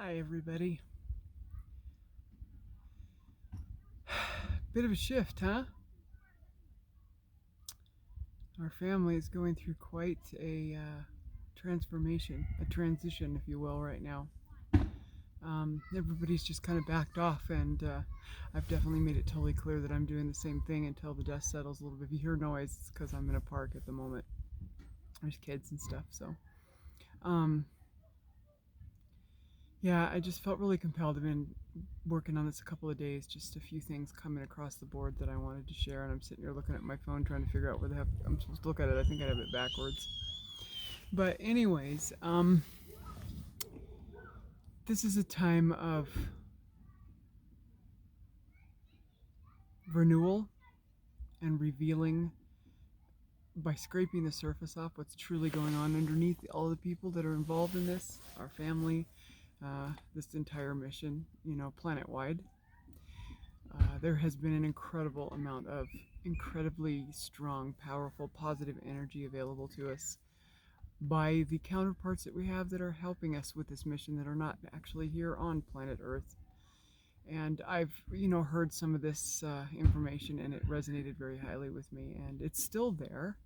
Hi, everybody. Bit of a shift, huh? Our family is going through quite a transformation, a transition, if you will, right now. Everybody's just kind of backed off, and I've definitely made it totally clear that I'm doing the same thing until the dust settles a little bit. If you hear noise, it's because I'm in a park at the moment. There's kids and stuff, so. Yeah, I just felt really compelled. I've been working on this a couple of days, just a few things coming across the board that I wanted to share, and I'm sitting here looking at my phone trying to figure out where the heck I'm supposed to look at it. I think I have it backwards. But anyways, this is a time of renewal and revealing by scraping the surface off what's truly going on underneath all the people that are involved in this, our family, this entire mission, planet-wide. There has been an incredible amount of incredibly strong, powerful, positive energy available to us by the counterparts that we have that are helping us with this mission that are not actually here on planet Earth. And I've, heard some of this information, and it resonated very highly with me, and it's still there.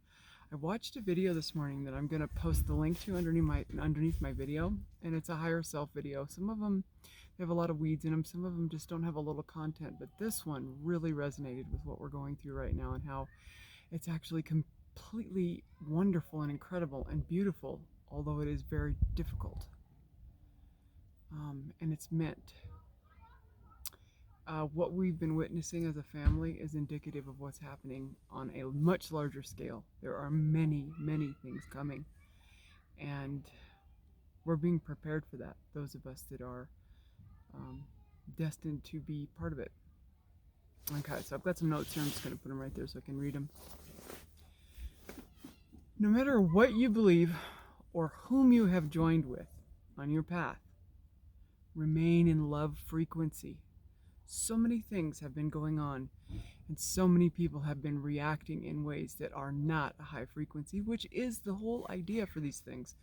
I watched a video this morning that I'm going to post the link to underneath my video, and it's a higher self video. Some of them, they have a lot of weeds in them. Some of them just don't have a little content, but this one really resonated with what we're going through right now and how it's actually completely wonderful and incredible and beautiful, although it is very difficult. And it's meant. What we've been witnessing as a family is indicative of what's happening on a much larger scale. There are many, many things coming, and we're being prepared for that, those of us that are destined to be part of it. Okay, so I've got some notes here. I'm just going to put them right there so I can read them. No matter what you believe or whom you have joined with on your path, remain in love frequency. So many things have been going on, and so many people have been reacting in ways that are not a high frequency, which is the whole idea for these things.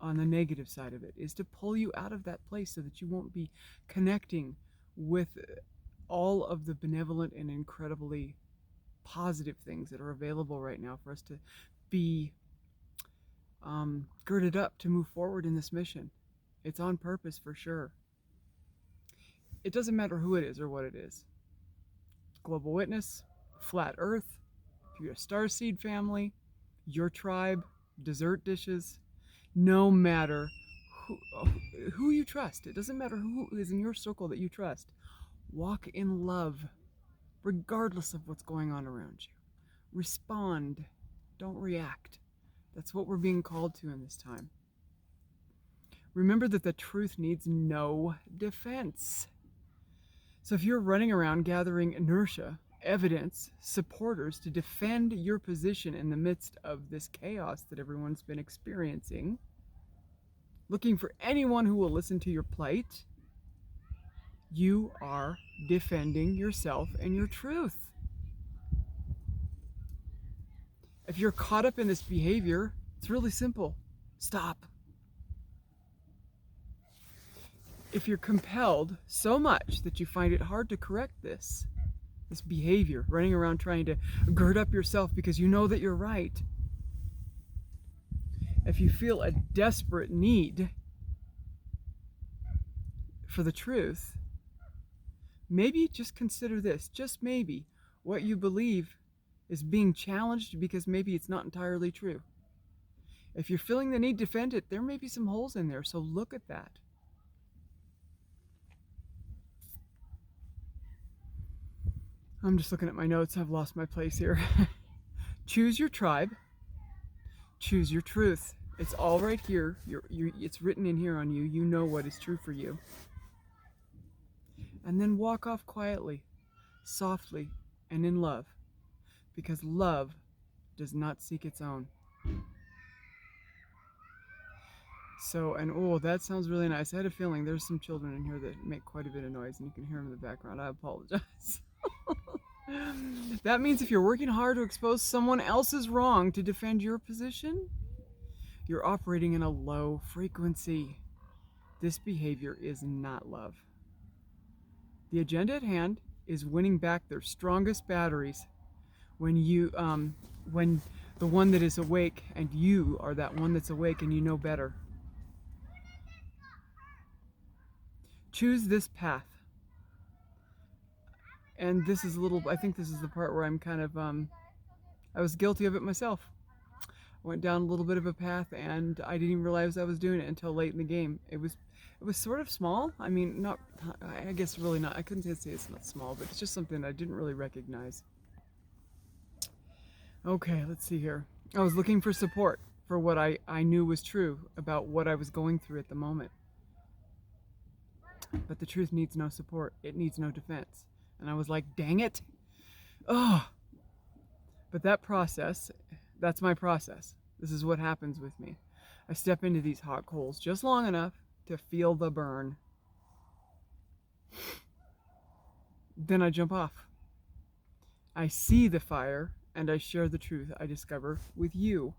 On the negative side of it is to pull you out of that place so that you won't be connecting with all of the benevolent and incredibly positive things that are available right now for us to be girded up to move forward in this mission. It's on purpose for sure. It doesn't matter who it is or what it is. Global Witness, Flat Earth, if you're a Starseed family, your tribe, dessert dishes, no matter who you trust. It doesn't matter who is in your circle that you trust. Walk in love, regardless of what's going on around you. Respond, don't react. That's what we're being called to in this time. Remember that the truth needs no defense. So if you're running around gathering inertia, evidence, supporters to defend your position in the midst of this chaos that everyone's been experiencing, looking for anyone who will listen to your plight, you are defending yourself and your truth. If you're caught up in this behavior, it's really simple. Stop. If you're compelled so much that you find it hard to correct this behavior, running around trying to gird up yourself because you know that you're right, if you feel a desperate need for the truth, maybe just consider this, just maybe, what you believe is being challenged because maybe it's not entirely true. If you're feeling the need to defend it, there may be some holes in there, so look at that. I'm just looking at my notes. I've lost my place here. Choose your tribe. Choose your truth. It's all right here. It's written in here on you. You know what is true for you. And then walk off quietly, softly, and in love. Because love does not seek its own. So, and oh, that sounds really nice. I had a feeling there's some children in here that make quite a bit of noise, and you can hear them in the background. I apologize. That means if you're working hard to expose someone else's wrong to defend your position, you're operating in a low frequency. This behavior is not love. The agenda at hand is winning back their strongest batteries when the one that is awake, and you are that one that's awake and you know better. Choose this path. And this is I think this is the part where I'm kind of, I was guilty of it myself. I went down a little bit of a path and I didn't even realize I was doing it until late in the game. It was sort of small. I mean, I guess really not. I couldn't say it's not small, but it's just something I didn't really recognize. Okay, let's see here. I was looking for support for what I knew was true about what I was going through at the moment. But the truth needs no support. It needs no defense. And I was like, dang it. Oh. But that process, that's my process. This is what happens with me. I step into these hot coals just long enough to feel the burn. Then I jump off. I see the fire and I share the truth I discover with you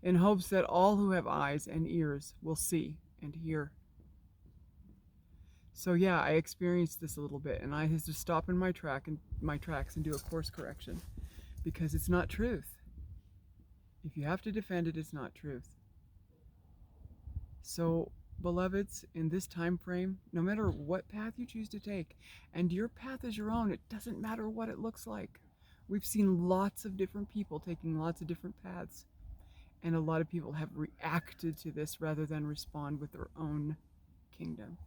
in hopes that all who have eyes and ears will see and hear. So yeah, I experienced this a little bit and I had to stop in my tracks and do a course correction because it's not truth. If you have to defend it, it's not truth. So, beloveds, in this time frame, no matter what path you choose to take, and your path is your own, it doesn't matter what it looks like. We've seen lots of different people taking lots of different paths, and a lot of people have reacted to this rather than respond with their own kingdom.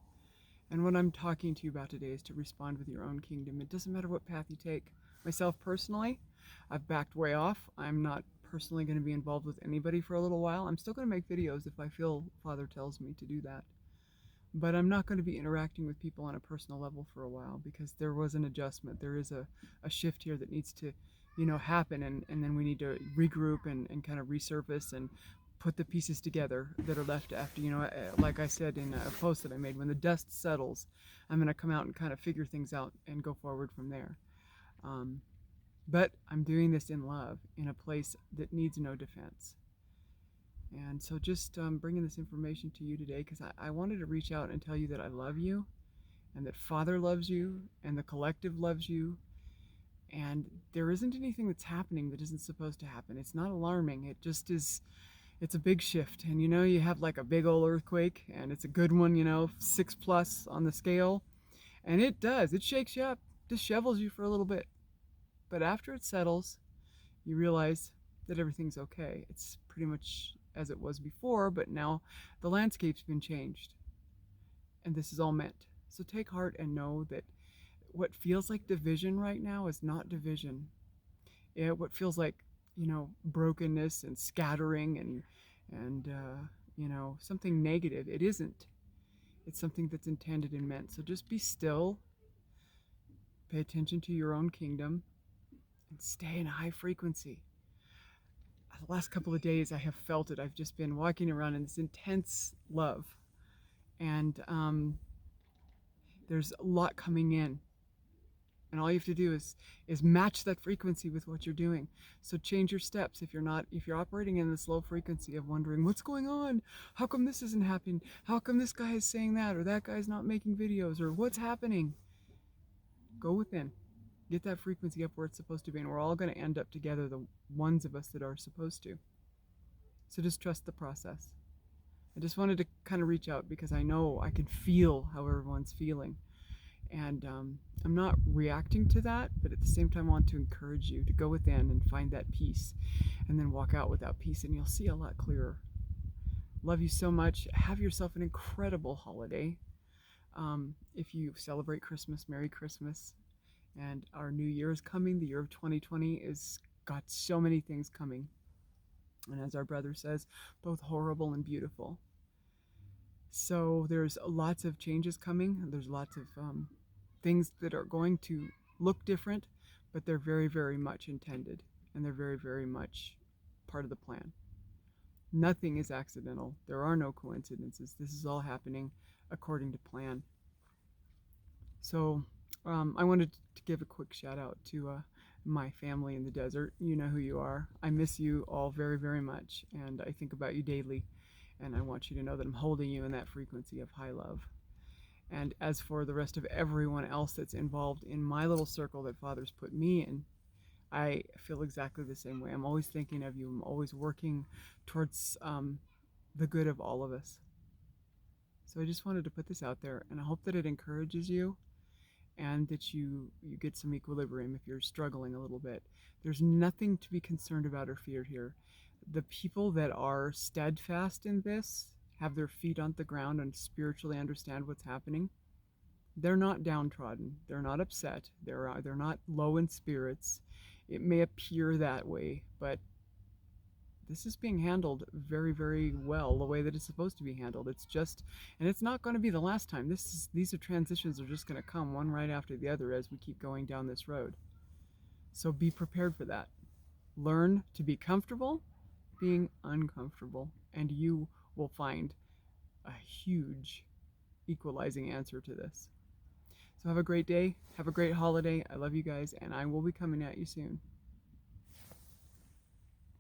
And what I'm talking to you about today is to respond with your own kingdom. It doesn't matter what path you take. Myself personally, I've backed way off. I'm not personally going to be involved with anybody for a little while. I'm still going to make videos if I feel Father tells me to do that. But I'm not going to be interacting with people on a personal level for a while because there was an adjustment. There is a shift here that needs to, happen, and then we need to regroup and kind of resurface and put the pieces together that are left after, like I said in a post that I made, when the dust settles, I'm going to come out and kind of figure things out and go forward from there. But I'm doing this in love, in a place that needs no defense. And so just bringing this information to you today because I wanted to reach out and tell you that I love you and that Father loves you and the collective loves you. And there isn't anything that's happening that isn't supposed to happen. It's not alarming. It just is. It's a big shift. And you have like a big old earthquake and it's a good one, 6+ on the scale. And it does. It shakes you up, dishevels you for a little bit. But after it settles, you realize that everything's okay. It's pretty much as it was before, but now the landscape's been changed. And this is all meant. So take heart and know that what feels like division right now is not division. What feels like, brokenness and scattering and something negative, it isn't. It's something that's intended and meant. So just be still, pay attention to your own kingdom, and stay in a high frequency. The last couple of days I have felt it. I've just been walking around in this intense love. And there's a lot coming in. And all you have to do is match that frequency with what you're doing. So change your steps if you're operating in this low frequency of wondering what's going on, how come this isn't happening, how come this guy is saying that, or that guy's not making videos, or what's happening. Go within. Get that frequency up where it's supposed to be, and we're all going to end up together, the ones of us that are supposed to. So just trust the process. I just wanted to kind of reach out because I know I can feel how everyone's feeling. And I'm not reacting to that, but at the same time I want to encourage you to go within and find that peace and then walk out with that peace, and you'll see a lot clearer. Love you so much. Have yourself an incredible holiday. If you celebrate Christmas, Merry Christmas. And our new year is coming. The year of 2020 is got so many things coming. And as our brother says, both horrible and beautiful. So there's lots of changes coming. There's lots of things that are going to look different, but they're very, very much intended. And they're very, very much part of the plan. Nothing is accidental. There are no coincidences. This is all happening according to plan. So I wanted to give a quick shout out to my family in the desert. You know who you are. I miss you all very, very much, and I think about you daily. And I want you to know that I'm holding you in that frequency of high love. And as for the rest of everyone else that's involved in my little circle that Father's put me in, I feel exactly the same way. I'm always thinking of you. I'm always working towards the good of all of us. So I just wanted to put this out there, and I hope that it encourages you and that you get some equilibrium if you're struggling a little bit. There's nothing to be concerned about or feared here. The people that are steadfast in this, have their feet on the ground and spiritually understand what's happening, they're not downtrodden. They're not upset. They're not low in spirits. It may appear that way, but this is being handled very, very well the way that it's supposed to be handled. It's just, and it's not going to be the last time. These are transitions are just going to come one right after the other as we keep going down this road. So be prepared for that. Learn to be comfortable being uncomfortable, and you will find a huge equalizing answer to this. So have a great day. Have a great holiday. I love you guys, and I will be coming at you soon.